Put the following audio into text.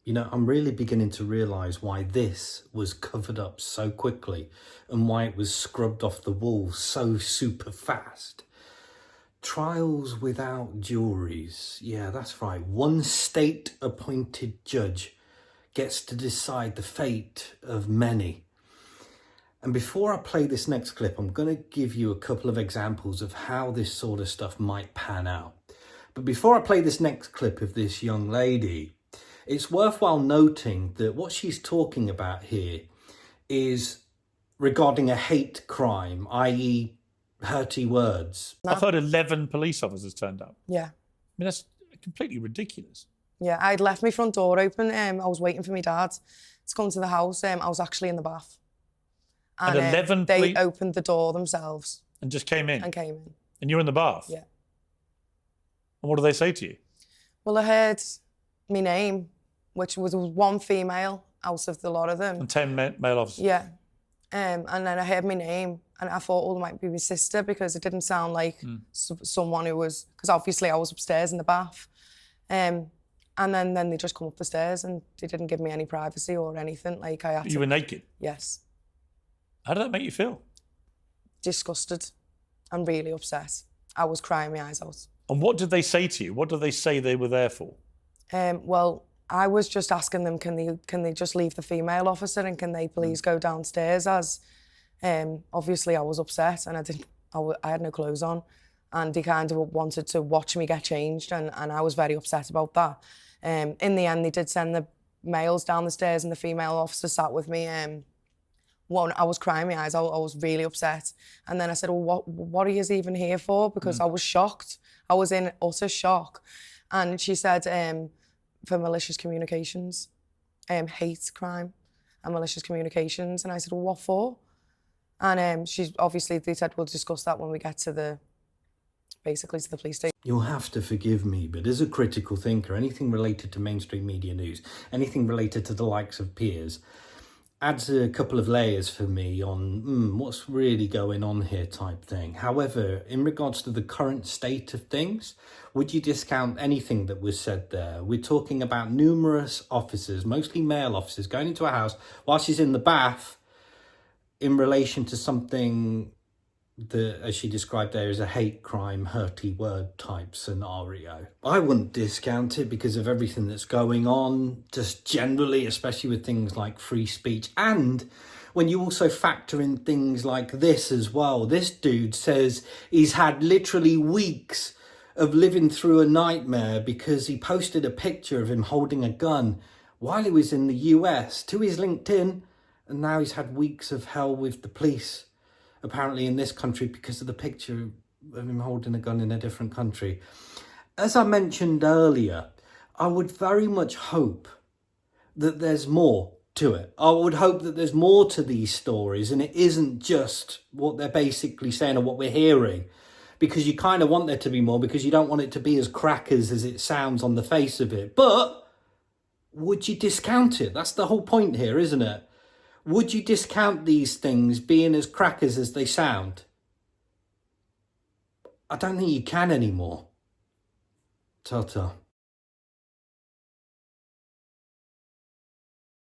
You know, I'm really beginning to realise why this was covered up so quickly and why it was scrubbed off the wall so super fast. Trials without juries. Yeah, that's right. One state-appointed judge gets to decide the fate of many. And before I play this next clip, I'm going to give you a couple of examples of how this sort of stuff might pan out. But before I play this next clip of this young lady, it's worthwhile noting that what she's talking about here is regarding a hate crime, i.e. hurty words. I've heard 11 police officers turned up. Yeah. I mean, that's completely ridiculous. Yeah, I'd left my front door open. I was waiting for my dad to come to the house. I was actually in the bath. And 11 they opened the door themselves. And just came in? And came in. And you're in the bath? Yeah. And what do they say to you? Well, I heard my name, which was one female out of the lot of them. And 10 male officers? Yeah. And then I heard my name and I thought, oh, it might be my sister because it didn't sound like someone who was... Because obviously I was upstairs in the bath. And then they just come up the stairs and they didn't give me any privacy or anything. Like I had to... You were naked? Yes. How did that make you feel? Disgusted and really upset. I was crying my eyes out. And what did they say to you? What did they say they were there for? Well, I was just asking them, can they just leave the female officer and can they please go downstairs? As obviously I was upset and I had no clothes on, and they kind of wanted to watch me get changed, and I was very upset about that. In the end, they did send the males down the stairs and the female officer sat with me. I was crying my eyes out. I was really upset. And then I said, well, what are you even here for? Because I was shocked. I was in utter shock. And she said, for malicious communications, hate crime and malicious communications. And I said, well, what for? And they said, we'll discuss that when we get to basically to the police station. You'll have to forgive me, but as a critical thinker, anything related to mainstream media news, anything related to the likes of Piers, adds a couple of layers for me on what's really going on here type thing. However, in regards to the current state of things, would you discount anything that was said there? We're talking about numerous officers, mostly male officers, going into a house while she's in the bath in relation to something that, as she described there, is a hate crime, hurty word type scenario. I wouldn't discount it because of everything that's going on, just generally, especially with things like free speech. And when you also factor in things like this as well, this dude says he's had literally weeks of living through a nightmare because he posted a picture of him holding a gun while he was in the US to his LinkedIn, and now he's had weeks of hell with the police, apparently in this country, because of the picture of him holding a gun in a different country. As I mentioned earlier, I would very much hope that there's more to it. I would hope that there's more to these stories and it isn't just what they're basically saying or what we're hearing, because you kind of want there to be more because you don't want it to be as crackers as it sounds on the face of it. But would you discount it? That's the whole point here, isn't it? Would you discount these things being as crackers as they sound? I don't think you can anymore. Ta-ta.